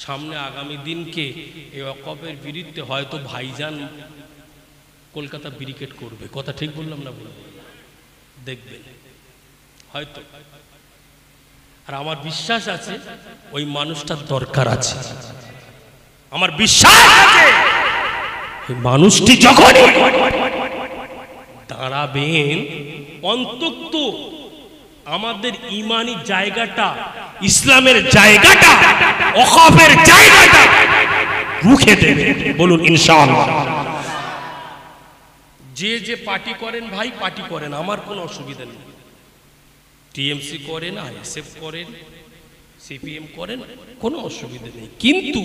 সামনে আগামী দিনকে এই ওয়াকফের বিরুদ্ধে হয়তো ভাইজান কলকাতা ব্রিকেট করবে। কথা ঠিক বললাম না? বলবো, দেখবেন হয়তো। আর আমার বিশ্বাস আছে ওই মানুষটার দরকার আছে, আমার বিশ্বাস আছে ওই মানুষটি যখন দাঁড়াবেন অন্তত আমাদের ইমানি জায়গাটা, ইসলামের জায়গাটা, ওয়াকফের জায়গাটা রুখে দেবে। বলুন ইনশাআল্লাহ। যে যে পার্টি করেন ভাই, পার্টি করেন, আমার কোনো অসুবিধা নেই। টিএমসি করেন, আইএসএফ করেন, সিপিএম করেন, কোনো অসুবিধা নেই। কিন্তু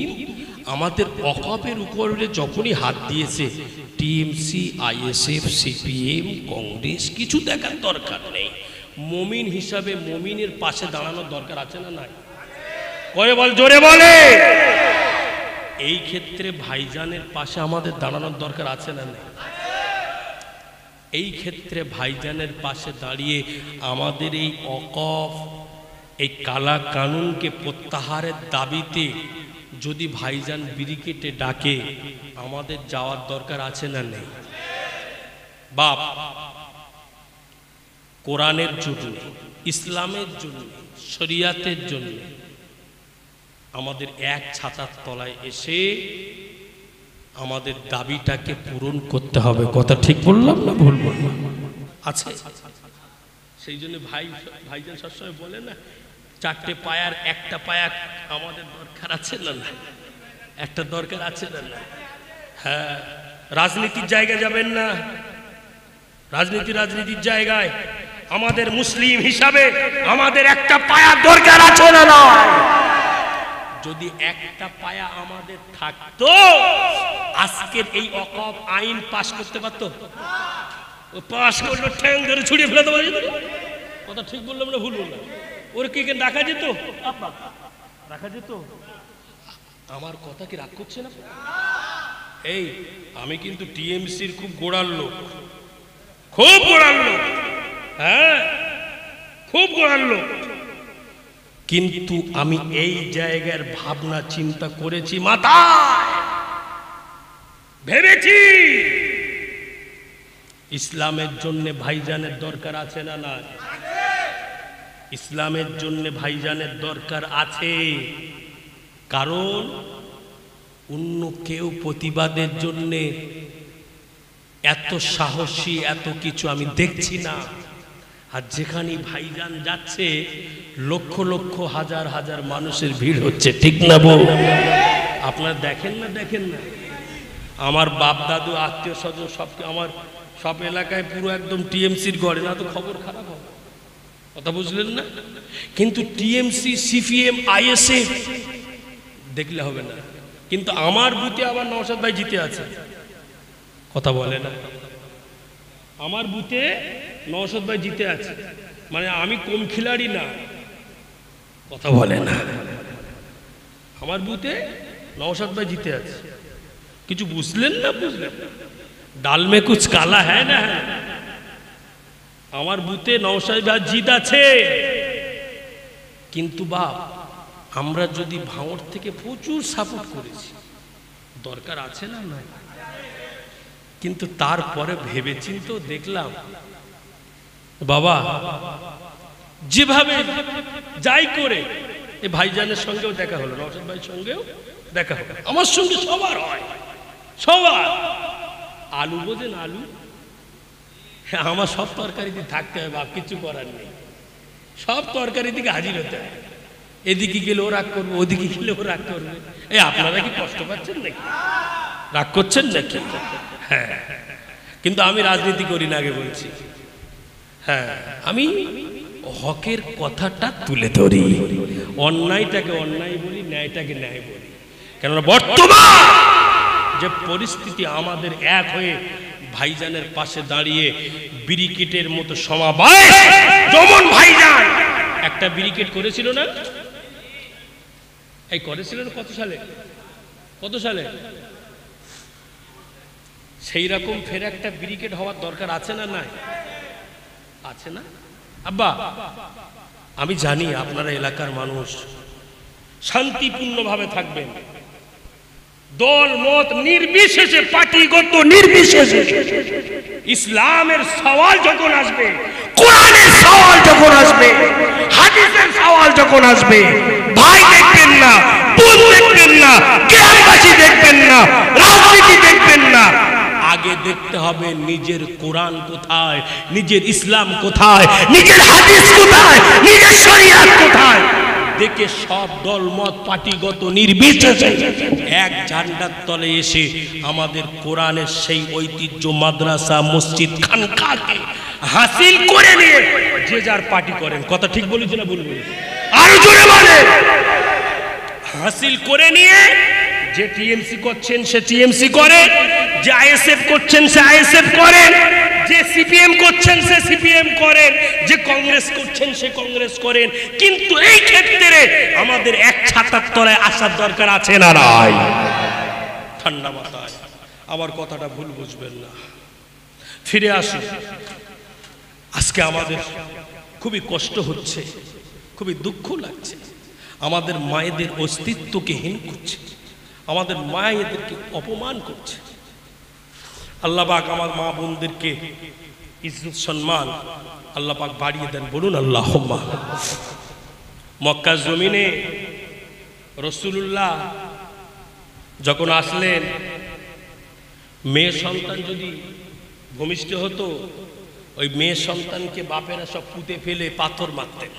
আমাদের ওয়াকফের উপরে যখনই হাত দিয়েছে টিএমসি, আইএসএফ, সিপিএম, কংগ্রেস, কিছু দেখার দরকার নেই। মুমিন হিসাবে মুমিনের পাশে দাঁড়ানোর দরকার আছে না নাই? কয়ে বল, জোরে বলে। এই ক্ষেত্রে ভাইজানের পাশে আমাদের দাঁড়ানোর দরকার আছে না নাই? এই ক্ষেত্রে ভাইজানের পাশে দাঁড়িয়ে আমাদের এই ওয়াকফ, এই কালা কানুনকে প্রত্যাহারের দাবিতে যদি ভাইজান ব্রিকেটে ডাকে আমাদের যাওয়ার দরকার আছে না নেই? বাপ, কোরআনের জন্য, ইসলামের জন্য, শরিয়াতের জন্য আমাদের এক ছাতার তলায় এসে আমাদের দাবিটাকে পূরণ করতে হবে। কথা ঠিক বললাম না ভুল বললাম? আছে। সেই জন্য ভাইজান সবসময় বলে না, চারটে পায়ার একটা পায়া আমাদের দরকার আছে না? একটা দরকার আছে না? হ্যাঁ, রাজনীতির জায়গায় যাবেন না, রাজনীতির জায়গায় আমাদের মুসলিম হিসাবে আমাদের একটা পায়া দরকার আছে না? যদি একটা পায়া আমাদের থাকতো আজকের এই ওয়াকফ আইন পাশ করতে পারতো? ও পাশ করলো ঠ্যাং ধরে ছুড়িয়ে ফেলে দেওয়া যেত। কথা ঠিক বললাম না ভুল বললাম? ওর কি রাখা যেত? রাখা যেত? আমার কথা কি রাগ করছে না? এই আমি কিন্তু টিএমসির খুব গোড়ার লোক, খুব গোড়ার লোক, হ্যাঁ খুব গোড়ার লোক। কিন্তু আমি এই জায়গার ভাবনা চিন্তা করেছি, মাথায় ভেবেছি ইসলামের জন্য ভাইজানের দরকার আছে না না? ইসলামের জন্য ভাইজানের দরকার আছে। কারণ অন্য কেউ প্রতিবাদের জন্য এত সাহসী, এত কিছু আমি দেখছি না। আর যেখানে ভাইজান যাচ্ছে লক্ষ লক্ষ হাজার হাজার মানুষের ভিড় হচ্ছে, ঠিক না বউ? আপনারা দেখেন না? দেখেন না? আমার বাপ দাদু, আত্মীয় স্বজন সব, আমার সব এলাকায় পুরো একদম টিএমসির গড়ে, না তো খবর খারাপ হবে। কথা বুঝলেন না? কিন্তু টিএমসি, সিপিএম, আইএসএফ দেখলে হবে না। কিন্তু আমার বুথে আবার নওশাদ ভাই জিতে আছে। কথা বলে না? আমার বুথে নওশাদ ভাই জিতে আছে, মানে আমি কম খিলাড়ি না। কথা বলে না? আমার বুথে নওশাদ ভাই জিতে আছে। কিছু বুঝলেন না? বুঝলেন? ডাল মে কুছ কালা হ্যায় না? আমার বুথে নওশাদ ভাই জিত আছে। কিন্তু বাপ, আমরা যদি ভাঙড় থেকে প্রচুর সাপোর্ট করেছি, দরকার আছে না নাই? কিন্তু তারপরে ভেবেচিন্তে দেখলাম বাবা যেভাবে যাই করে এই ভাইজানের সঙ্গেও দেখা হলো, নওশাদ ভাইয়ের সঙ্গেও দেখা হলো, আমার সঙ্গে সবার হয়, সবার। আলু বোঝেন? আলু আমার সব তরকারি দিয়ে থাকতে হবে, বাপ কিছু করার নেই। সব তরকারি দিকে হাজির হতে হয়। এদিকে গেলে ও রাগ করবে, ওদিকে গেলে ও রাগ করবে। এই আপনারা কি কষ্ট পাচ্ছেন নাকি? রাগ করছেন নাকি? হ্যাঁ, কিন্তু আমি রাজনীতি করি না, আগে বলছি। হ্যাঁ, আমি হকের কথাটা তুলে ধরি, অন্যায়টাকে অন্যায় বলি, ন্যায়টাকে ন্যায় বলি। কেননা বর্তমান যে পরিস্থিতি, আমাদের এক হয়ে ভাইজানের পাশে দাঁড়িয়ে ব্রিকেটের মতো সমাবেশ, যেমন ভাইজান একটা ব্রিকেট করেছিল না? এই করেছিলেন কত সালে? কত সালে? সেই রকম ফের একটা ব্রিকেট হওয়ার দরকার আছে না নাই? আছে না? আব্বা, আমি জানি আপনারা এলাকার মানুষ, শান্তিপূর্ণভাবে থাকবেন। দল মত নির্বিশেষে, পার্টিগত নির্বিশেষে ইসলামের সওয়াল যখন আসবে, কোরআনের সওয়াল যখন আসবে, হাদিসের সওয়াল যখন আসবে, ভাই দেখবেন না, বোন দেখবেন না, গ্রামবাসী দেখবেন না, রাজনীতি দেখবেন না, আগে দেখতে হবে নিজের কোরআন কোথায়, নিজের ইসলাম কোথায়, নিজের হাদিস কোথায়, নিজের শরিয়াত কোথায়। দেখে সব দল মত পার্টিগত নির্বিশেষে এক ঝান্ডার তলে এসে আমাদের কোরআনের সেই ঐতিহ্য মাদ্রাসা মসজিদ খানকাকে হাসিল করে নিয়ে যে যার পার্টি করেন। কথা ঠিক বলেছি না বলবো? আরো জোরে বলে। হাসিল করে নিয়ে যে টিএমসি করছেন সে টিএমসি করে, যে আইএসএফ করছেন সে আইএসএফ করেন, যে সিপিএম করছেন সে সিপিএম করেন, যে কংগ্রেস করছেন সে কংগ্রেস করেন। কিন্তু এই ক্ষেত্রে আমাদের এক ছাতার তলায় আসার দরকার আছে না নাই? ঠান্ডা মাথায় আবার কথাটা ভুল বুঝবেন না। ফিরে আসুন। আজকে আমাদের খুবই কষ্ট হচ্ছে, খুবই দুঃখ লাগছে। আমাদের মায়েদের অস্তিত্বকে হীন করছে, আমাদের মায়েদেরকে অপমান করছে। আল্লাহ পাক আমার মা বোনদেরকে ইজ্জত সম্মান আল্লাহ পাক বাড়িয়ে দেন, বলুন আল্লাহুম্মা। মক্কা জমিনে রাসূলুল্লাহ যখন আসলেন, মেয়ে সন্তান যদি ভূমিষ্ঠ হতো, ওই মেয়ে সন্তানকে বাপেরা সব পুঁতে ফেলে পাথর মারতেন।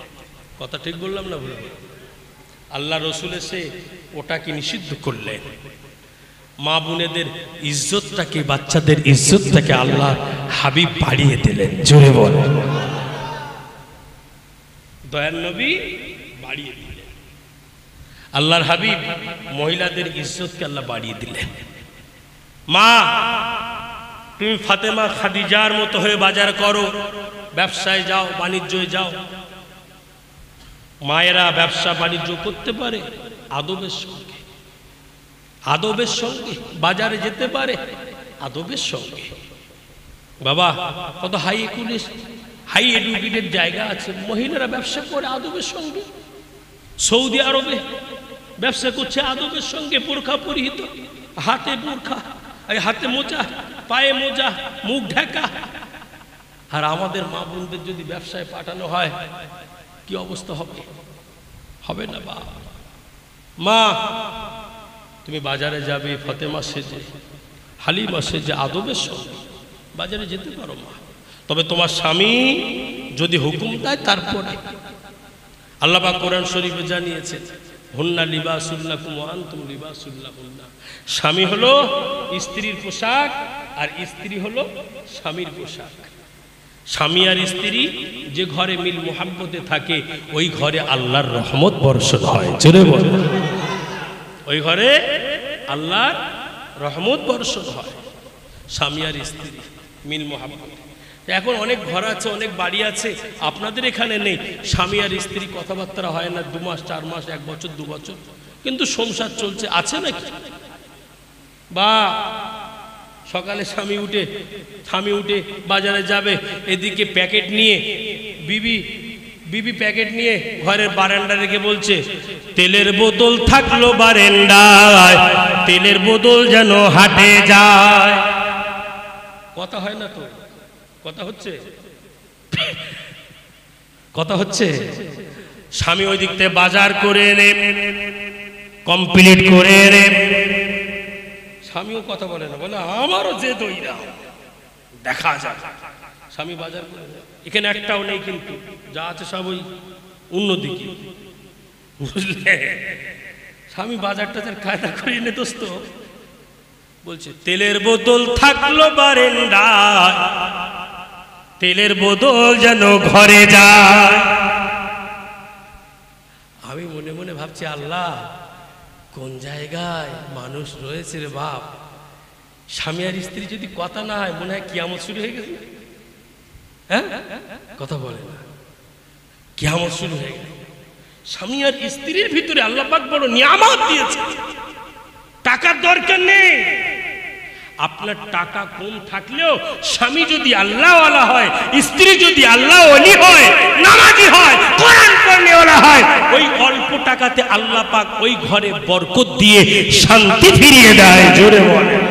কথা ঠিক বললাম না ভুল? আল্লাহ রসুল এসে ওটাকে নিষিদ্ধ করলেন। মা বোনেদের ইজ্জতটাকে, বাচ্চাদের ইজ্জতটাকে আল্লাহ হাবিব বাড়িয়ে দিলেন। জোরে বলেন। দয়ার নবী বাড়িয়ে দিলেন। আল্লাহর হাবিব মহিলাদের ইজ্জতকে আল্লাহ বাড়িয়ে দিলেন। মা, তুমি ফাতেমা খাদিজার মতো হয়ে বাজার করো, ব্যবসায় যাও, বাণিজ্যে যাও। মায়েরা ব্যবসা বাণিজ্য করতে পারে আদবের সঙ্গে, আদবের সঙ্গে বাজারে যেতে পারে আদবের সঙ্গে। বাবা, কত হাই এডুকেটেড জায়গা আছে, মহিলারা ব্যবসা করে আদবের সঙ্গে। সৌদি আরবে ব্যবসা করছে আদবের সঙ্গে, বোরখা পরিহিত, হাতে বোরখা, হাতে মোজা, পায়ে মোজা, মুখ ঢাকা। আর আমাদের মা বোনদের যদি ব্যবসায় পাঠানো হয় কি অবস্থা হবে? হবে না? মা, তুমি বাজারে যাবে ফাতেমা সেজে, হালিমা সেজে আদবের সঙ্গে বাজারে যেতে পারো মা। তবে তোমার স্বামী যদি হুকুম দেয় তারপরে। আল্লাহ পাক কোরআন শরীফে জানিয়েছেন, হুন্না লিবাসুল লাকুম ওয়া আনতুম লিবাসুল লাহুন্না। স্বামী হলো স্ত্রীর পোশাক আর স্ত্রী হলো স্বামীর পোশাক। স্বামী আর স্ত্রী যে ঘরে মিল মোহাব্বতে থাকে ওই ঘরে আল্লাহর রহমত বর্ষণ হয়। জোরে বল। ওই ঘরে আল্লাহর রহমত বর্ষণ হয়, স্বামী আর স্ত্রী মিল মোহাব্বত। এখন অনেক ঘর আছে, অনেক বাড়ি আছে, আপনাদের এখানে নেই, স্বামী আর স্ত্রী কথাবার্তা হয় না 2 মাস 4 মাস 1 বছর 2 বছর, কিন্তু সংসার চলছে, আছে নাকি? বা সকালে স্বামী উঠে বাজারে যাবে, এদিকে প্যাকেট নিয়ে বিবি প্যাকেট নিয়ে ঘরের বারান্দা রেখে বলছে, তেলের বোতল থাকলো বারান্দায়, তেলের বোতল যেন হাটে যায়। কথা হয় না তো? কথা হচ্ছে? কথা হচ্ছে? স্বামী ওই দিক থেকে বাজার করে এনে কমপ্লিট করে এনে, স্বামীও কথা বলে না, বলে আমারও যে দইরা দেখা যায়। স্বামী বাজার করে, এখানে একটাও নেই, কিন্তু যা আছে সব ওই অন্যদিকে, বুঝলে? স্বামী বাজারটা তার কায়দা করে এনে দোস্ত বলছে, তেলের বোতল থাকলো বারান্দায়, তেলের বোতল যেন ঘরে যায়। আমি মনে মনে ভাবছি, আল্লাহ কোন জায়গায় মানুষ রয়েছে রে বাপ। স্বামী আর স্ত্রী যদি কথা না হয়, মনে হয় কিয়ামত শুরু হয়ে গেছে। হ্যাঁ, কথা বলে না, কিয়ামত শুরু হয়ে গেছে। স্বামী আর স্ত্রীর ভিতরে আল্লাহ পাক বড় নিয়ামত দিয়েছে। টাকার দরকার নেই, আপনার টাকা কম থাকলেও স্বামী যদি আল্লাহওয়ালা হয়, স্ত্রী যদি আল্লাহওয়ালি হয়, নামাজি হয়, কোরআন পড়নেওয়ালা হয়, ওই অল্প টাকাতে আল্লাহ পাক ওই ঘরে বরকত দিয়ে শান্তি ফিরিয়ে দেয়। জোরে বলেন।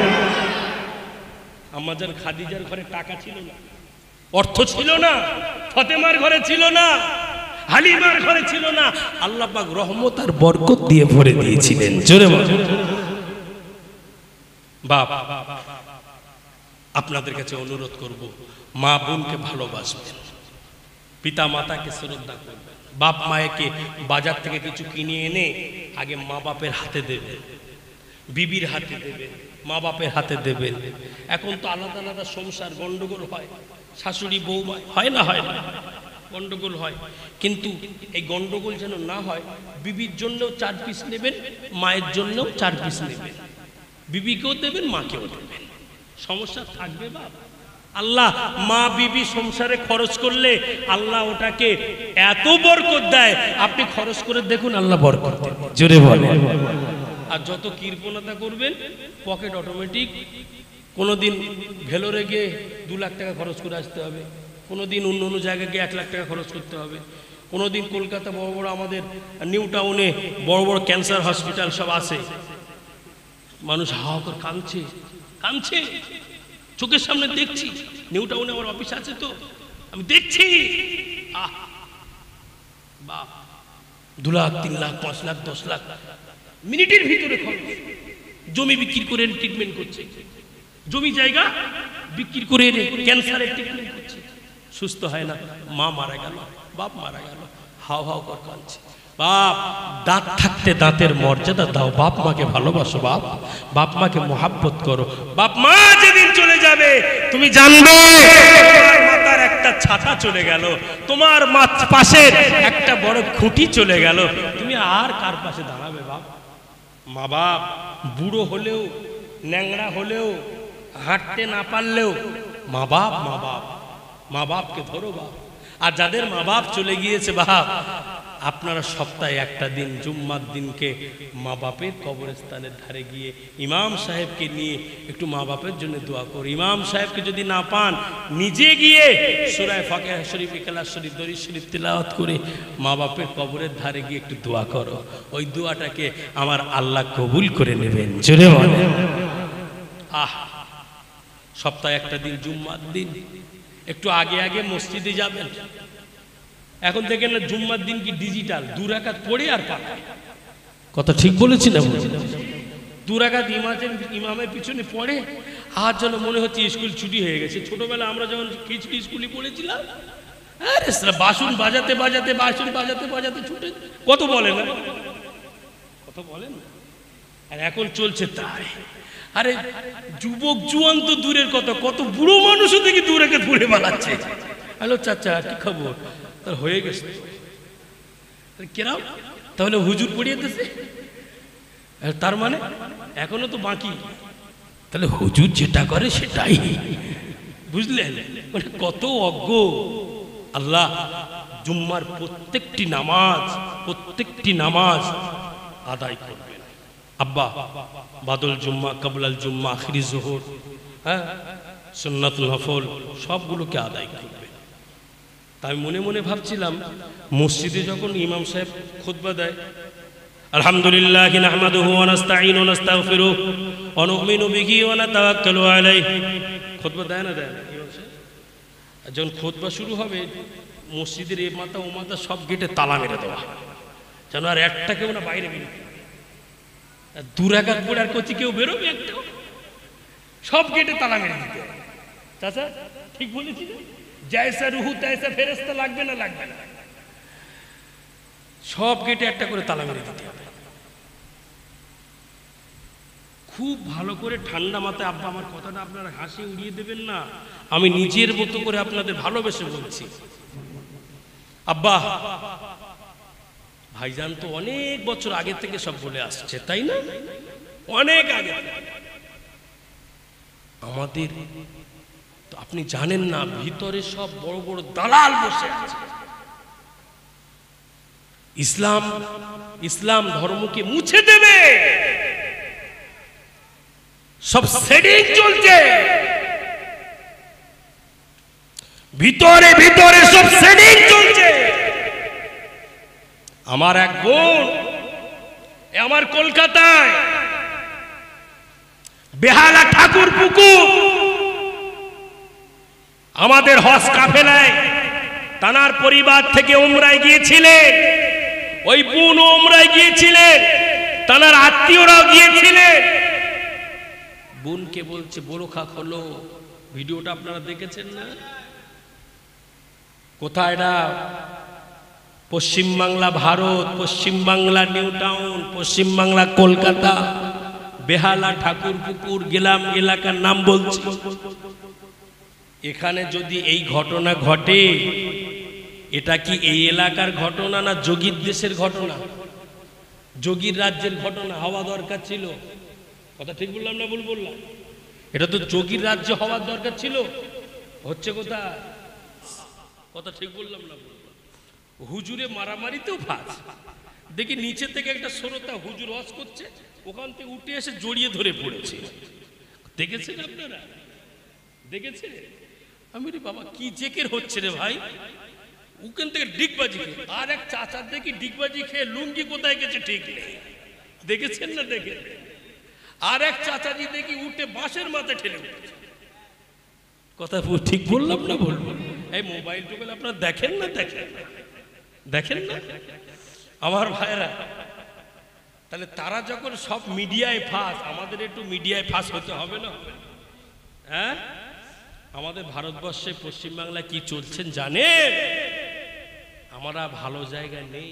আমাদের খাদিজার ঘরে টাকা ছিল না, অর্থ ছিল না, ফাতেমার ঘরে ছিল না, হালিমার ঘরে ছিল না, আল্লাহ পাক রহমত আর বরকত দিয়ে ভরে দিয়েছিলেন। জোরে বলেন। বাপ, আপনাদের কাছে অনুরোধ করব, মা বোনকে ভালোবাসবেন, পিতা মাতাকে শ্রদ্ধা করবেন, বাপ মায়েকে বাজার থেকে কিছু কিনে এনে আগে মা বাপের হাতে দেবেন, বিবির হাতে দেবেন, মা বাপের হাতে দেবেন। এখন তো আলাদা আলাদা সংসার, গন্ডগোল হয়, শাশুড়ি বউ হয় না, হয় না, গন্ডগোল হয়। কিন্তু এই গন্ডগোল যেন না হয়, বিবির জন্যও 4 পিস নেবেন, মায়ের জন্যও 4 পিস নেবেন, বিবিকেও দেবেন, মাকেও দেবেন। সমস্যা থাকবে বাপ? আল্লাহ মা বিবি সংসারে খরচ করলে আল্লাহ ওটাকে এত বরকত দেয়, আপনি খরচ করে দেখুন, আল্লাহ বরকত দেয়। জোরে বলেন। আর যত কৃপণতা করবেন, পকেট অটোমেটিক। কোনোদিন ভেলোরে গিয়ে 2 লাখ টাকা খরচ করে আসতে হবে, কোনোদিন অন্য অন্য জায়গায় গিয়ে 1 লাখ টাকা খরচ করতে হবে, কোনোদিন কলকাতা বড় বড় আমাদের নিউ টাউনে বড় বড় ক্যান্সার হসপিটাল সব আছে, মানুষ হাওয়া করে কাঁদছে কাঁদছে, চোখের সামনে দেখছি। নিউ টাউনে আমার অফিস আছে, তো আমি দেখছি। বাপ, 2 লাখ 3 লাখ 5 লাখ 10 লাখ মিনিটের ভিতরে খরচ। জমি বিক্রি করে ট্রিটমেন্ট করছে, জমি জায়গা বিক্রি করে এনে ক্যান্সারের ট্রিটমেন্ট করছে, সুস্থ হয় না। মা মারা গেল, বাপ মারা গেল, হাও হাও করে কাঁদছে। বাপ, দাঁত থাকতে দাঁতের মর্যাদা দাও, বাপ মাকে ভালোবাসো, বাপ বাপ মাকে মোহাব্বত করো। বাপ মা যেদিন চলে যাবে, তুমি জানবে তোমার মাথার একটা ছাতা চলে গেল, তোমার পাশের একটা বড় খুঁটি চলে গেল, তুমি আর কার পাশে দাঁড়াবে? বাপ, মা বাপ বুড়ো হলেও, ন্যাংরা হলেও, হাঁটতে না পারলেও মা বাপ, মা বাপ, মা বাপকে ধরো বাপ। আর যাদের মা বাপ চলে গিয়েছে বাপ, আপনারা সপ্তাহে একটা দিন, জুম্মার দিনকে মা বাপের কবরস্থানের ধারে গিয়ে ইমাম সাহেবকে নিয়ে একটু মা বাপের জন্য দোয়া করো। ইমাম সাহেবকে যদি না পান, নিজে গিয়ে সূরা ফাতিহা শরীফ, ইখলাস শরীফ, দরুদ শরীফ তিলাওয়াত করে মা বাপের কবরের ধারে গিয়ে একটু দোয়া করো। ওই দোয়াটাকে আমার আল্লাহ কবুল করে নেবেন। জোরে বলেন। সপ্তাহে একটা দিন, জুম্মার দিন একটু আগে আগে মসজিদে যাবেন। এখন দেখেন না, জুম্মার দিন কি ডিজিটাল, 2 রাকাত পড়ে আর পাঠায়। কথা ঠিক বলেছি না? 2 রাকাত ইমামের পিছনে পড়ে, আর যেন মনে হচ্ছে স্কুল ছুটি হয়ে গেছে। ছোটবেলা আমরা যখন খিচড়ি স্কুলে পড়েছিলাম, আরে বাসন বাজাতে বাজাতে, বাসন বাজাতে বাজাতে ছুটে, কত বলে না, কত বলেন না। আর এখন চলছে তাই। আরে যুবক জুয়ান তো দূরের কথা, কত বুড়ো মানুষও দেখি 2 রাকাত পড়ে বানাচ্ছে। হ্যালো চাচা, কি খবর? তার হয়ে গেছে কেরাম, তাহলে হুজুর পড়িয়ে দিয়েছে, তার মানে এখনো তো বাকি। তাহলে হুজুর যেটা করে সেটাই, বুঝলেন? মানে কত অজ্ঞ। আল্লাহ জুম্মার প্রত্যেকটি নামাজ আদায় করবেন। আব্বা, বাদল জুম্মা, কাবলাল জুম্মা, আখিরি জোহর, হ্যাঁ, সুন্নাতুল নফল, সবগুলোকে আদায় করবেন। তাই মনে মনে ভাবছিলাম, মসজিদে যখন ইমাম সাহেব খুতবা দেয়, আলহামদুলিল্লাহ নাহমাদুহু ওয়া নাস্তাঈনু ওয়া নাস্তাগফিরুহু ওয়া নু'মিনু বিহি ওয়া নাতাওয়াক্কালু আলাইহি, খুতবা দেয় না দেয় না ইমাম সাহেব? যখন খুতবা শুরু হবে, মসজিদের এ মাথা ও মাথা সব গেটে তালা মেরে দেওয়া, যেন আর একটা কেউ না বাইরে বেরোবে। 2 রাকাত পড়ে আর কোচি কেউ বেরোবে একটা, সব গেটে তালা মেরে দিতে। চাচা ঠিক বলেছি না? জয়সা রুহু তৈসা ফেরেশতা লাগবে না, লাগবে না, সব গেটে একটা করে তালা মেরে দিতে হবে। খুব ভালো করে ঠান্ডা মাথায়, আব্বা আমার কথাটা আপনারা হাসি উড়িয়ে দেবেন না, আমি নিজের মতো করে আপনাদের ভালোবেসে বলছি। আব্বা, ভাইজান তো অনেক বছর আগে থেকে সব বলে আসছে, তাই না? অনেক আগে। আমাদের তো আপনি জানেন না, ভিতরে সব বড় বড় দালাল বসে আছে। ইসলাম ধর্মকে মুছে দেবে, সব সেটিং চলছে, ভিতরে ভিতরে সব সেটিং চলছে। আমার এক বোন আমার কলকাতায় বেহালা ঠাকুর পুকুর আমাদের হজ কাফেলায় তানার পরিবার থেকে উমরায় গিয়েছিলেন, ওই বোন উমরায় গিয়েছিলেন, তানার আত্মীয়রাও গিয়েছিলেন। বোনকে বলছে বোরখা খোলো, ভিডিওটা আপনারা দেখেছেন না? কোথায় না? পশ্চিমবাংলা ভারত, পশ্চিমবাংলা নিউ টাউন, পশ্চিমবাংলা কলকাতা, বেহালা ঠাকুর পুকুর গেলাম, এলাকার নাম বলছি। এখানে যদি এই ঘটনা ঘটে, এটা কি এই এলাকার ঘটনা না যোগীর দেশের ঘটনা, যোগীর রাজ্যের ঘটনা হওয়া দরকার ছিল? কথা ঠিক বললাম না ভুল বললাম? এটা তো যোগীর রাজ্য হওয়ার দরকার ছিল, হচ্ছে কোথায়? কথা ঠিক বললাম না ভুল? হুজুরে মারামারিতেও ফাঁস। দেখি নিচে থেকে একটা শ্রোতা হুজুর ওয়াজ করছে, ওখান থেকে উঠে এসে জড়িয়ে ধরে পড়েছে। দেখেছেন আপনারা? দেখেছে? আমি রে বাবা কি জেকের হচ্ছে রে ভাই, ওখান থেকে ডিগবাজি খেয়ে, আর এক চাচার দেখি ডিগবাজি খেয়ে লুঙ্গি কোথায় গেছে ঠিক নেই। দেখেছেন না? দেখে আর এক চাচাজি দেখি উঠে বাঁশের মাথায় ঠেলে উঠেছে। কথা ঠিক বললাম না বলবো? এই মোবাইল টোবাইল আপনারা দেখেন না? দেখেন না আমার ভাইরা? তাহলে তারা যখন সব মিডিয়ায় ফাঁস, আমাদের একটু মিডিয়ায় ফাঁস হতে হবে না? হ্যাঁ, আমাদের ভারতবর্ষে পশ্চিমবাংলায় কি চলছেন জানেন? আমরা ভালো জায়গায় নেই।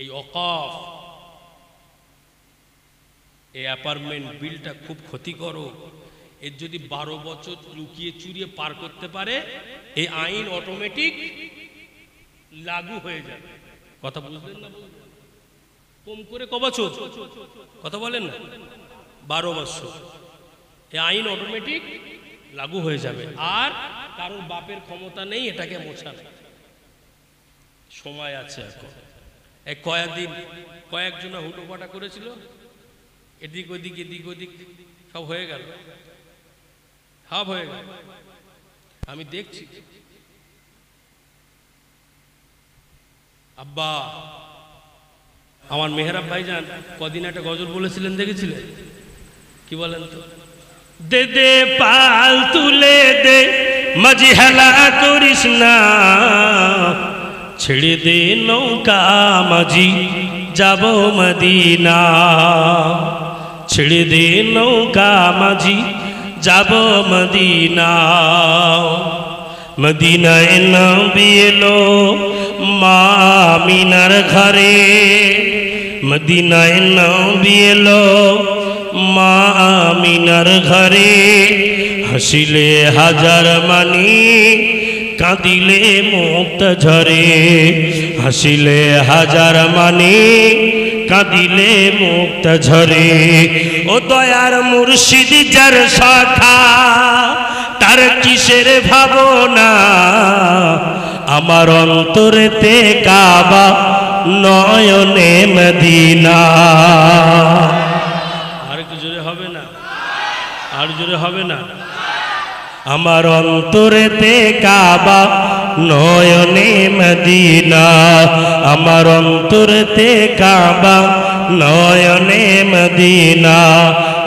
এই ওয়াকফ, এই অ্যাপার্টমেন্ট বিলটা খুব ক্ষতিকর। এর যদি 12 বছর লুকিয়ে চুরিয়ে পার করতে পারে, এই আইন অটোমেটিক লাগু হয়ে যাবে। কথা বুঝলেন না? কম করে ক বছর? কথা বলেন না? 12 বছর এই আইন অটোমেটিক লাগু হয়ে যাবে। আর কারোর বাপের ক্ষমতা নেই এটাকে মোছার। সময় আছে এখন। এই কয়েকদিন কয়েকজনা হুটোপাটা করেছিল, এদিক ওদিক এদিক ওদিক সব হয়ে গেল, সব হয়ে গেল। আমি দেখছি আব্বা আমার মেহরাব ভাইজান কদিন একটা গজল বলেছিলেন, দেখেছিলেন? কি বলেন তো? দে দে পাল তুলে দে মজহেলা করিস না, ছেড়ে দে নৌকা মাঝি যাব মদিনা, ছেড়ে দে নৌকা মাঝি যাব মদিনা। মদিনায় নবী এলো মা আমিনার ঘরে, মদিনায় নবী এলো মা আমিনার ঘরে, হাসিলে হাজার মানি কাঁদিলে মুক্ত ঝরে, হাসিলে হাজার মানি কাঁদিলে মুক্ত ঝরে। ও দয়ার মুর্শিদ যার শাখা, তার কিসের ভাবনা, আমার অন্তরেতে কাবা নয়নে মদিনা। আর একটু জোরে হবে না? আর জোরে হবে না? আমার অন্তরেতে কাবা নয়নে মদিনা, আমার অন্তরেতে কাবা নয়নে মদিনা।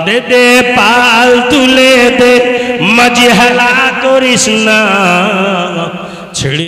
দে দে পাল তুলে দে মজহেলা করিস না, ছেড়ে